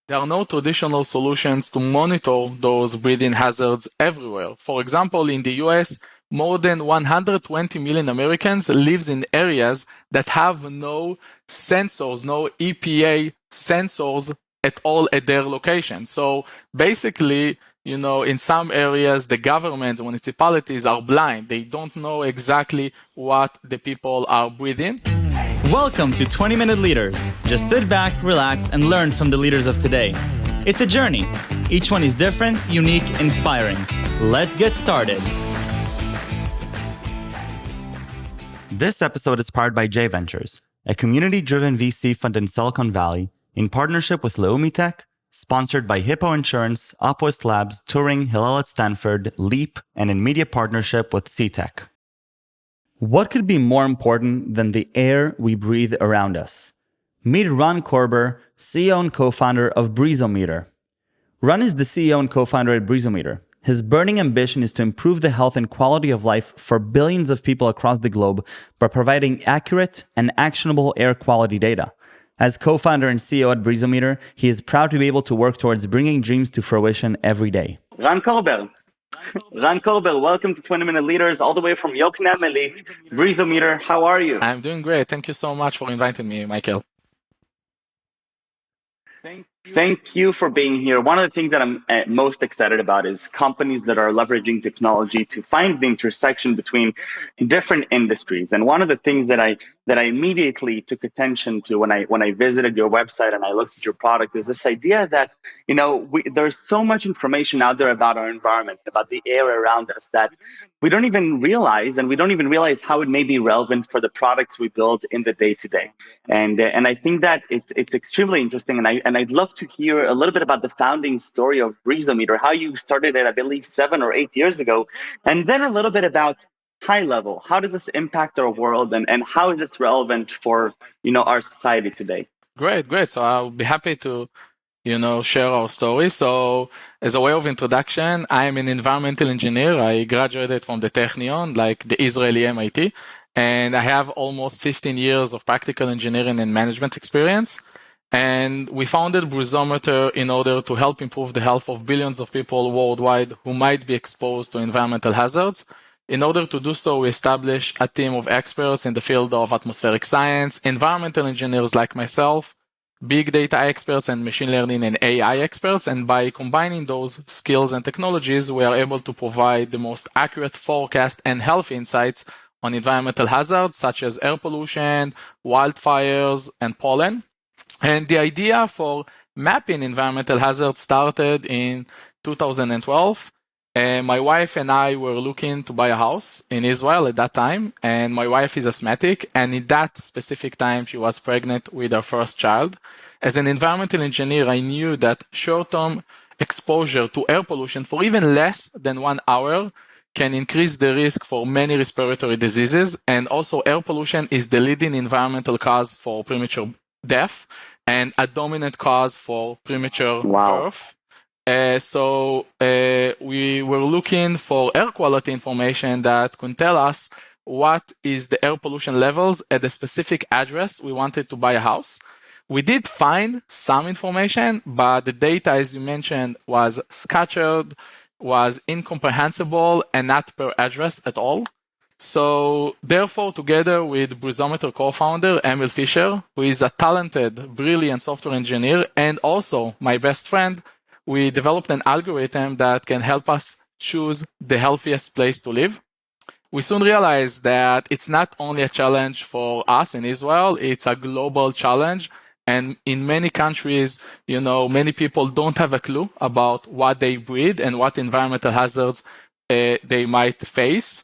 There are no traditional solutions to monitor those breathing hazards everywhere. For example, in the US, more than 120 million Americans live in areas that have no sensors, no EPA sensors at all at their location. So basically, in some areas, the governments, municipalities are blind. They don't know exactly what the people are breathing. Welcome to 20-Minute Leaders. Just sit back, relax, and learn from the leaders of today. It's a journey. Each one is different, unique, inspiring. Let's get started. This episode is powered by J Ventures, a community-driven VC fund in Silicon Valley, in partnership with Leumi Tech, sponsored by Hippo Insurance, Upwest Labs, Turing, Hillel at Stanford, Leap, and in media partnership with C-Tech. What could be more important than the air we breathe around us? Meet Ron Korber, CEO and co-founder of BreezoMeter. Ron is the CEO and co-founder at Brizometer. His burning ambition is to improve the health and quality of life for billions of people across the globe by providing accurate and actionable air quality data. As co-founder and CEO at Brizometer, he is proud to be able to work towards bringing dreams to fruition every day. Ron Korber, welcome to 20-Minute Leaders, all the way from Yokneam Elite, Brizometer. How are you? I'm doing great. Thank you so much for inviting me, Michael. Thank you for being here. One of the things that I'm most excited about is companies that are leveraging technology to find the intersection between different industries. And one of the things that I immediately took attention to when I visited your website and I looked at your product is this idea that there's so much information out there about our environment, about the air around us, that we don't even realize, and we don't even realize how it may be relevant for the products we build in the day-to-day. And I think that it's extremely interesting, and I'd love to hear a little bit about the founding story of Brizometer, how you started it, I believe, 7 or 8 years ago, and then a little bit about high level. How does this impact our world, and how is this relevant for our society today? Great. So I'll be happy to share our story. So as a way of introduction, I'm an environmental engineer. I graduated from the Technion, like the Israeli MIT, and I have almost 15 years of practical engineering and management experience. And we founded Brizometer in order to help improve the health of billions of people worldwide who might be exposed to environmental hazards. In order to do so, we established a team of experts in the field of atmospheric science, environmental engineers like myself, big data experts, and machine learning and AI experts. And by combining those skills and technologies, we are able to provide the most accurate forecast and health insights on environmental hazards such as air pollution, wildfires, and pollen. And the idea for mapping environmental hazards started in 2012. My wife and I were looking to buy a house in Israel at that time, and my wife is asthmatic, and in that specific time, she was pregnant with her first child. As an environmental engineer, I knew that short-term exposure to air pollution for even less than 1 hour can increase the risk for many respiratory diseases, and also air pollution is the leading environmental cause for premature death and a dominant cause for premature birth. So we were looking for air quality information that could tell us what is the air pollution levels at a specific address we wanted to buy a house. We did find some information, but the data, as you mentioned, was scattered, was incomprehensible, and not per address at all. So therefore, together with Brizometer co-founder Emil Fisher, who is a talented, brilliant software engineer and also my best friend, we developed an algorithm that can help us choose the healthiest place to live. We soon realized that it's not only a challenge for us in Israel, it's a global challenge. And in many countries, many people don't have a clue about what they breathe and what environmental hazards they might face.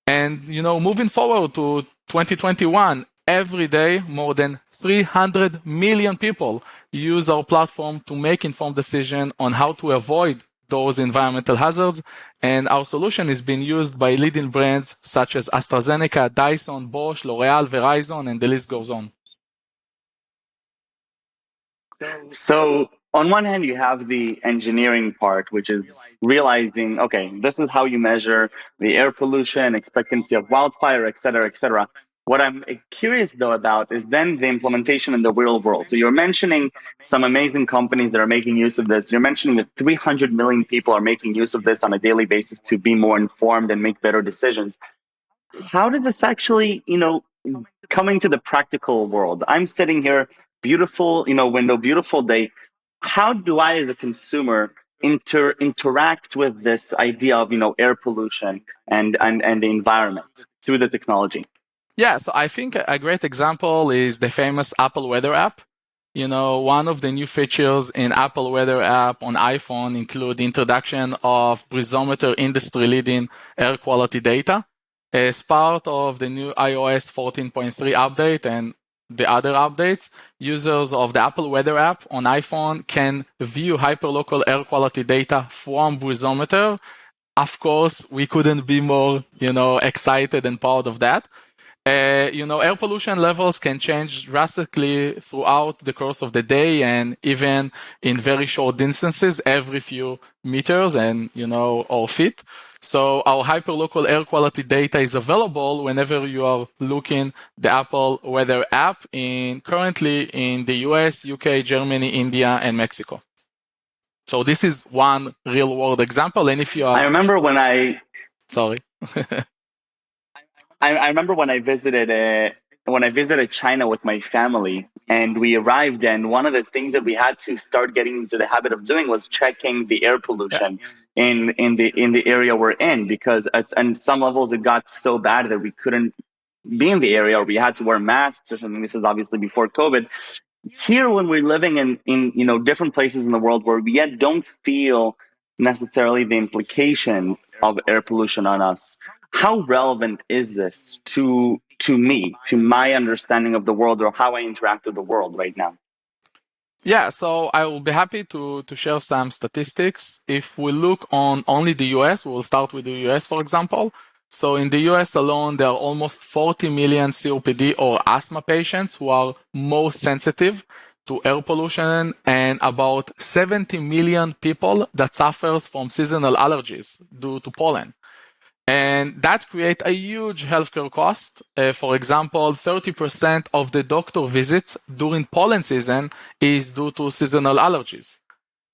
And, moving forward to 2021, every day, more than 300 million people use our platform to make informed decisions on how to avoid those environmental hazards. And our solution is being used by leading brands such as AstraZeneca, Dyson, Bosch, L'Oreal, Verizon, and the list goes on. So on one hand, you have the engineering part, which is realizing, okay, this is how you measure the air pollution, expectancy of wildfire, et cetera, et cetera. What I'm curious though about is then the implementation in the real world. So you're mentioning some amazing companies that are making use of this. You're mentioning that 300 million people are making use of this on a daily basis to be more informed and make better decisions. How does this actually, coming to the practical world? I'm sitting here, beautiful, window, beautiful day. How do I, as a consumer, interact with this idea of, air pollution and the environment through the technology? Yeah, so I think a great example is the famous Apple Weather app. One of the new features in Apple Weather app on iPhone include the introduction of Brizometer industry-leading air quality data. As part of the new iOS 14.3 update and the other updates, users of the Apple Weather app on iPhone can view hyperlocal air quality data from Brizometer. Of course, we couldn't be more, excited and proud of that. Air pollution levels can change drastically throughout the course of the day and even in very short distances, every few meters and, or feet. So our hyperlocal air quality data is available whenever you are looking the Apple Weather app currently in the US, UK, Germany, India, and Mexico. So this is one real world example. And if you are... I remember when Sorry. I remember when I visited China with my family, and we arrived, and one of the things that we had to start getting into the habit of doing was checking the air pollution in the area we're in, because at some levels it got so bad that we couldn't be in the area, or we had to wear masks or something. This is obviously before COVID. Here, when we're living in different places in the world where we yet don't feel necessarily the implications of air pollution on us, how relevant is this to me, to my understanding of the world, or how I interact with the world right now? Yeah, so I will be happy to share some statistics. If we look on only the US, we'll start with the US, for example. So in the US alone, there are almost 40 million COPD or asthma patients who are most sensitive to air pollution, and about 70 million people that suffers from seasonal allergies due to pollen. And that creates a huge healthcare cost. For example, 30% of the doctor visits during pollen season is due to seasonal allergies.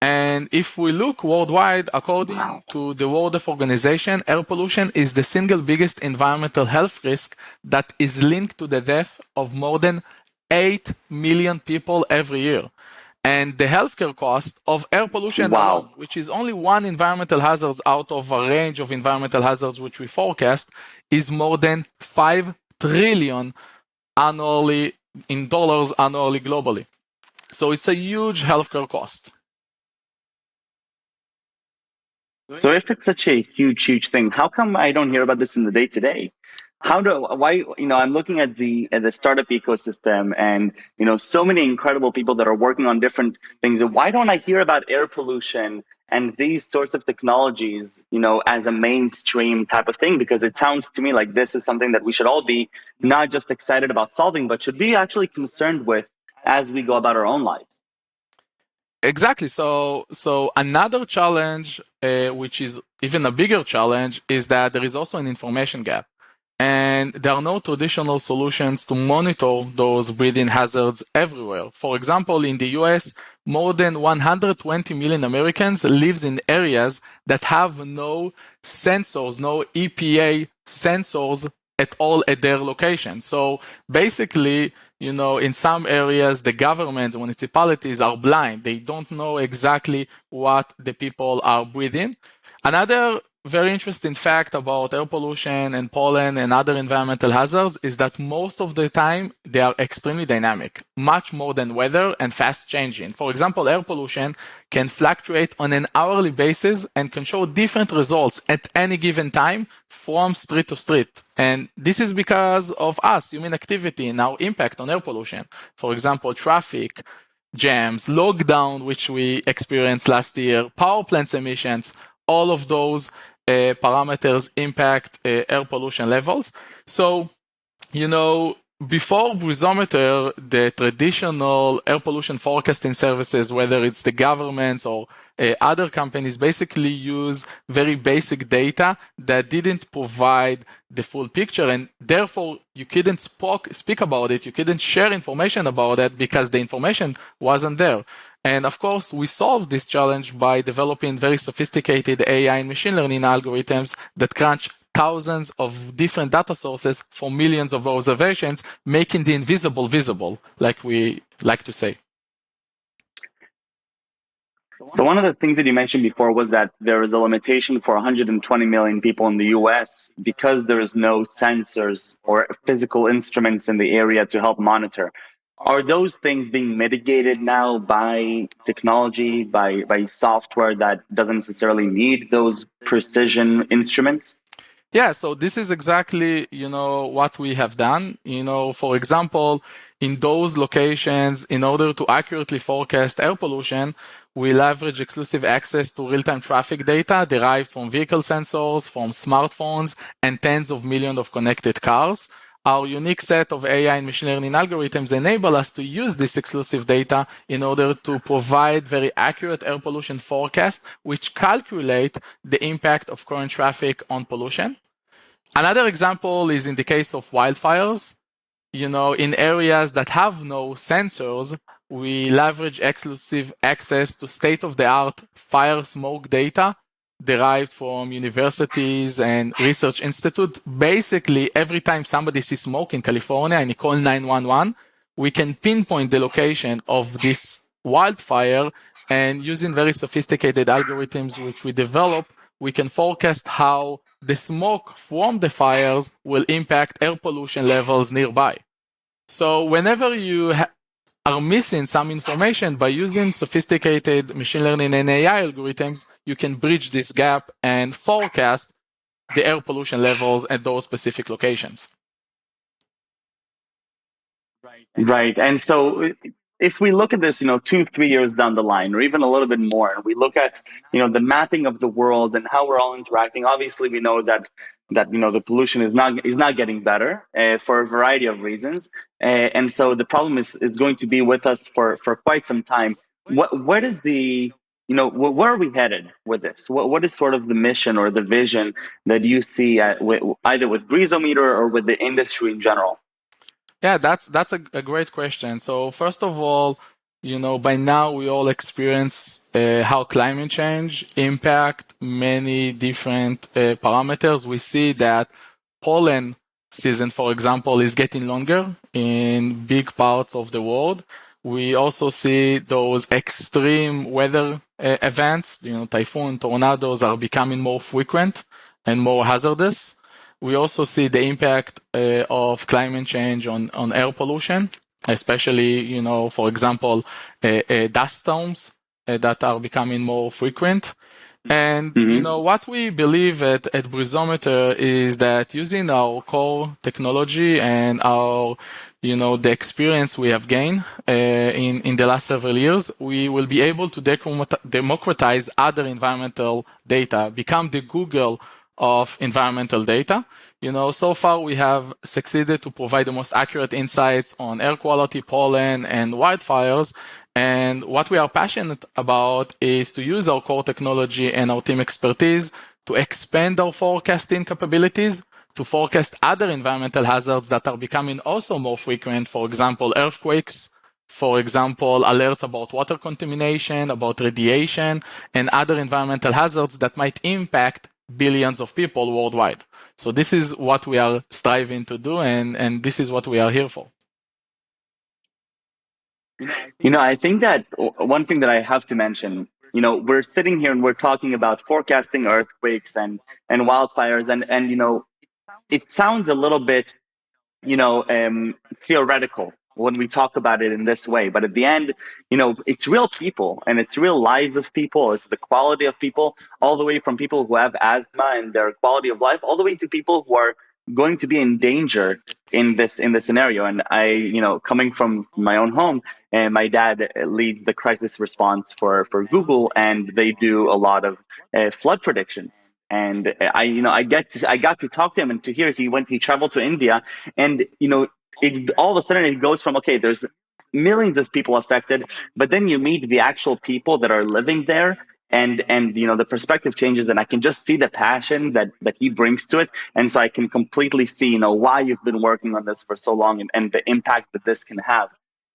And if we look worldwide, according to the World Health Organization, air pollution is the single biggest environmental health risk that is linked to the death of more than 8 million people every year. And the healthcare cost of air pollution alone, which is only one environmental hazard out of a range of environmental hazards which we forecast, is more than 5 trillion annually in dollars annually globally. So it's a huge healthcare cost. So if it's such a huge thing, how come I don't hear about this in the day to day? Why, I'm looking at the startup ecosystem and, so many incredible people that are working on different things. Why don't I hear about air pollution and these sorts of technologies, as a mainstream type of thing? Because it sounds to me like this is something that we should all be not just excited about solving, but should be actually concerned with as we go about our own lives. Exactly. So another challenge, which is even a bigger challenge, is that there is also an information gap. And there are no traditional solutions to monitor those breathing hazards everywhere. For example, in the US, more than 120 million Americans live in areas that have no sensors, no EPA sensors at all at their location. So basically, in some areas, the governments, municipalities are blind. They don't know exactly what the people are breathing. Another very interesting fact about air pollution and pollen and other environmental hazards is that most of the time they are extremely dynamic, much more than weather, and fast changing. For example, air pollution can fluctuate on an hourly basis and can show different results at any given time from street to street. And this is because of us, human activity, and our impact on air pollution. For example, traffic jams, lockdown, which we experienced last year, power plants emissions, all of those parameters impact air pollution levels. So, before Brizometer, the traditional air pollution forecasting services, whether it's the governments or other companies, basically use very basic data that didn't provide the full picture, and therefore you couldn't speak about it, you couldn't share information about it because the information wasn't there. And of course, we solved this challenge by developing very sophisticated AI and machine learning algorithms that crunch thousands of different data sources for millions of observations, making the invisible visible, like we like to say. So one of the things that you mentioned before was that there is a limitation for 120 million people in the US because there is no sensors or physical instruments in the area to help monitor. Are those things being mitigated now by technology, by software that doesn't necessarily need those precision instruments? Yeah, so this is exactly, what we have done. For example, in those locations, in order to accurately forecast air pollution, we leverage exclusive access to real-time traffic data derived from vehicle sensors, from smartphones, and tens of millions of connected cars. Our unique set of AI and machine learning algorithms enable us to use this exclusive data in order to provide very accurate air pollution forecasts, which calculate the impact of current traffic on pollution. Another example is in the case of wildfires. In areas that have no sensors, we leverage exclusive access to state-of-the-art fire smoke data derived from universities and research institutes. Basically, every time somebody sees smoke in California and you call 911, we can pinpoint the location of this wildfire, and using very sophisticated algorithms which we develop, we can forecast how the smoke from the fires will impact air pollution levels nearby. So whenever you are missing some information, by using sophisticated machine learning and AI algorithms, you can bridge this gap and forecast the air pollution levels at those specific locations. Right. And so if we look at this, 2, 3 years down the line, or even a little bit more, and we look at, the mapping of the world and how we're all interacting, obviously we know that the pollution is not getting better for a variety of reasons. And so the problem is going to be with us for quite some time. What is the where are we headed with this? What is sort of the mission or the vision that you see either with BreezoMeter or with the industry in general? Yeah, that's a great question. So first of all, by now we all experience how climate change impact many different parameters. We see that pollen season, for example, is getting longer in big parts of the world. We also see those extreme weather events, typhoon, tornadoes are becoming more frequent and more hazardous. We also see the impact of climate change on air pollution, especially, for example, dust storms that are becoming more frequent. And, what we believe at Brizometer is that using our core technology and our, the experience we have gained in the last several years, we will be able to democratize other environmental data, become the Google of environmental data. So far we have succeeded to provide the most accurate insights on air quality, pollen, and wildfires. And what we are passionate about is to use our core technology and our team expertise to expand our forecasting capabilities to forecast other environmental hazards that are becoming also more frequent. For example, earthquakes, for example, alerts about water contamination, about radiation, and other environmental hazards that might impact billions of people worldwide. So this is what we are striving to do, and this is what we are here for. I think that one thing that I have to mention, we're sitting here and we're talking about forecasting earthquakes and wildfires, and it sounds a little bit, theoretical when we talk about it in this way. But at the end, it's real people and it's real lives of people. It's the quality of people, all the way from people who have asthma and their quality of life, all the way to people who are going to be in danger in this scenario. And I, coming from my own home, and my dad leads the crisis response for Google, and they do a lot of flood predictions. And I got to talk to him, and to hear he traveled to India, and all of a sudden it goes from, okay, there's millions of people affected, but then you meet the actual people that are living there, and the perspective changes, and I can just see the passion that he brings to it. And so I can completely see why you've been working on this for so long, and the impact that this can have.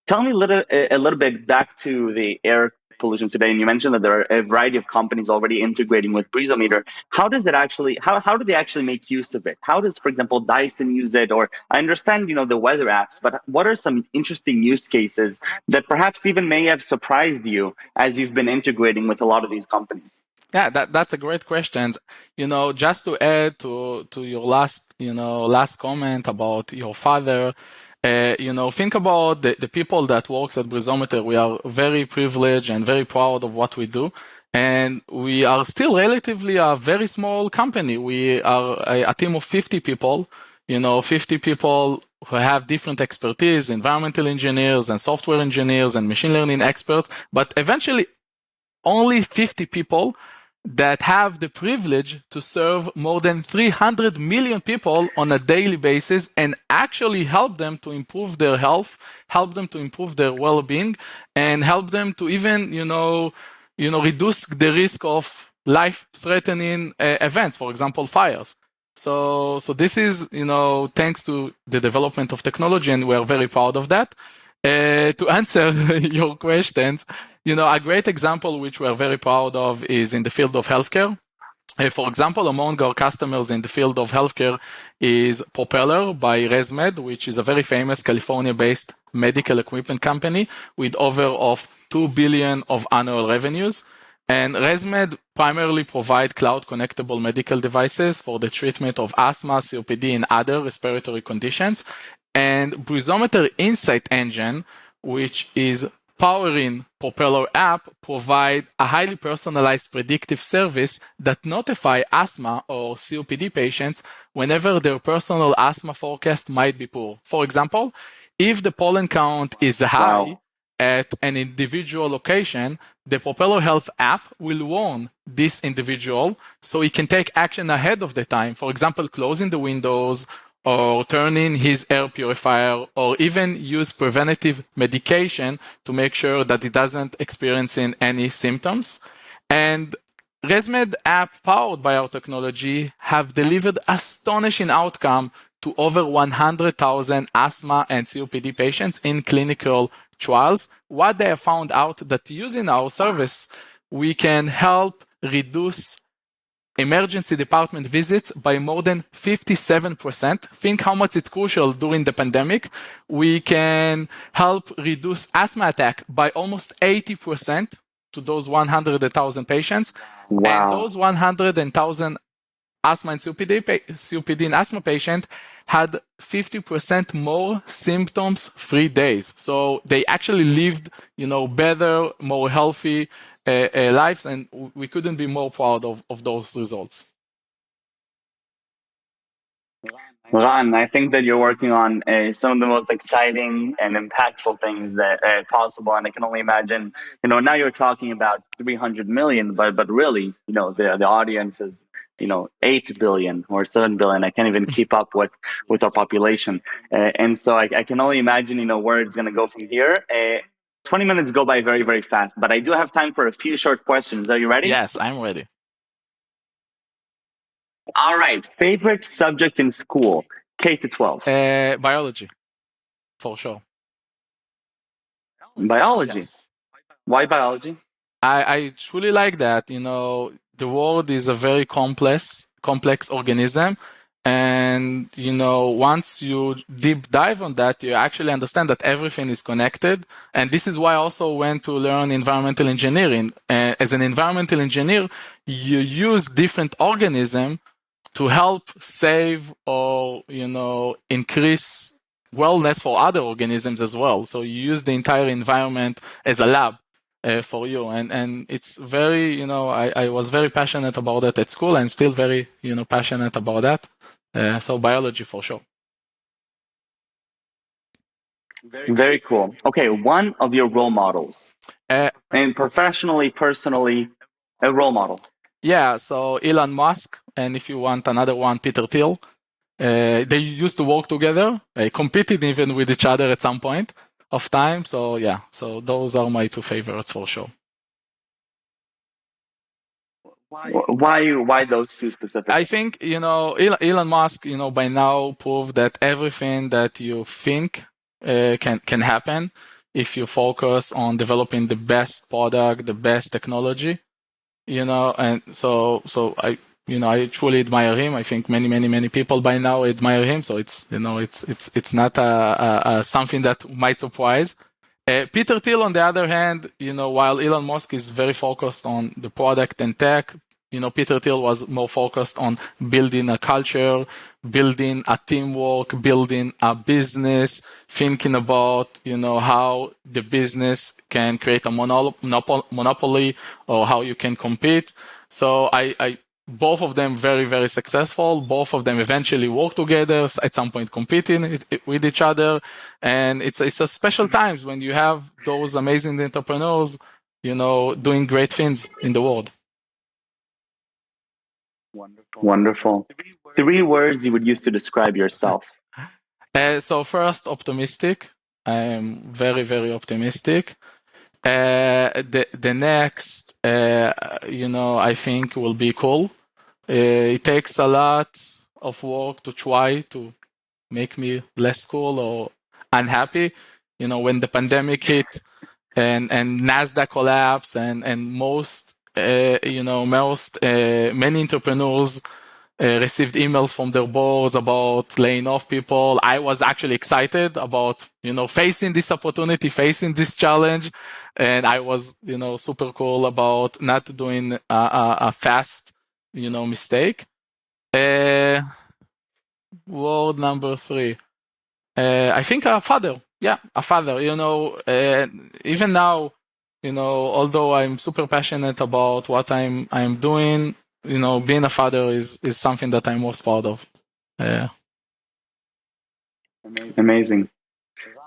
Tell me a little bit back to the air pollution today, and you mentioned that there are a variety of companies already integrating with BreezoMeter. How does it actually, how do they actually make use of it? How does, for example, Dyson use it? Or I understand, the weather apps, but what are some interesting use cases that perhaps even may have surprised you as you've been integrating with a lot of these companies? Yeah, that's a great question. Just to add to your last comment about your father, think about the people that works at Brizometer. We are very privileged and very proud of what we do. And we are still relatively a very small company. We are a team of 50 people, 50 people who have different expertise, environmental engineers and software engineers and machine learning experts, but eventually only 50 people that have the privilege to serve more than 300 million people on a daily basis and actually help them to improve their health, help them to improve their well-being, and help them to even, reduce the risk of life-threatening events, for example, fires. So this is, thanks to the development of technology, and we are very proud of that. To answer your questions, a great example which we are very proud of is in the field of healthcare. For example, among our customers in the field of healthcare is Propeller by ResMed, which is a very famous California-based medical equipment company with over of 2 billion of annual revenues. And ResMed primarily provide cloud-connectable medical devices for the treatment of asthma, COPD, and other respiratory conditions. And Brizometer Insight Engine, which is powering Propeller app, provide a highly personalized predictive service that notify asthma or COPD patients whenever their personal asthma forecast might be poor. For example, if the pollen count is high at an individual location, the Propeller Health app will warn this individual so he can take action ahead of the time. For example, closing the windows, or turning his air purifier, or even use preventative medication to make sure that he doesn't experience any symptoms. And ResMed app powered by our technology have delivered astonishing outcome to over 100,000 asthma and COPD patients in clinical trials. What they have found out that using our service, we can help reduce emergency department visits by more than 57%. Think how much it's crucial during the pandemic. We can help reduce asthma attack by almost 80% to those 100,000 patients. Wow. And those 100,000 asthma and COPD and asthma patient had 50% more symptoms-free days. So they actually lived, better, more healthy lives, and we couldn't be more proud of those results. Ran, I think that you're working on some of the most exciting and impactful things that possible, and I can only imagine. Now you're talking about 300 million, but really, the audience is 8 billion or 7 billion. I can't even keep up with our population, and so I can only imagine where it's going to go from here. 20 minutes go by very, very fast, but I do have time for a few short questions. Are you ready? Yes, I'm ready. All right. Favorite subject in school, K to 12? Biology, for sure. Biology. Yes. Why biology? I truly like that. The world is a very complex organism. And, once you deep dive on that, you actually understand that everything is connected. And this is why I also went to learn environmental engineering. As an environmental engineer, you use different organisms to help save or, increase wellness for other organisms as well. So you use the entire environment as a lab for you. And it's very, I was very passionate about that at school. I'm still very, passionate about that. So biology for sure. Very cool. Okay, one of your role models, and professionally, personally, a role model. Yeah, so Elon Musk, and if you want another one, Peter Thiel. They used to work together, competed even with each other at some point of time. So yeah, so those are my two favorites for sure. Why those two specifically? I think, Elon Musk, by now proved that everything that you think can happen if you focus on developing the best product, the best technology, and so I truly admire him. I think many people by now admire him. So it's not something that might surprise. Peter Thiel, on the other hand, while Elon Musk is very focused on the product and tech, Peter Thiel was more focused on building a culture, building a teamwork, building a business, thinking about, how the business can create a monopoly or how you can compete. So both of them very, very successful. Both of them eventually work together, at some point competing with each other. And it's a special times when you have those amazing entrepreneurs, doing great things in the world. Wonderful. 3 words you would use to describe yourself. So first, optimistic. I am very, very optimistic. The next, I think will be cool. It takes a lot of work to try to make me less cool or unhappy. When the pandemic hit and NASDAQ collapsed and many entrepreneurs received emails from their boards about laying off people. I was actually excited about, facing this opportunity, facing this challenge. And I was, super cool about not doing a fast, mistake. Word number 3. I think a father. Yeah, a father. Even now, although I'm super passionate about what I'm doing, being a father is something that I'm most proud of. Amazing.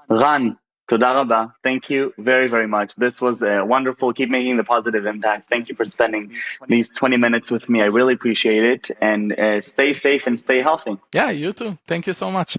Ran, toda rabba. Thank you very, very much. This was wonderful. Keep making the positive impact. Thank you for spending these 20 minutes with me. I really appreciate it. And stay safe and stay healthy. Yeah, you too. Thank you so much.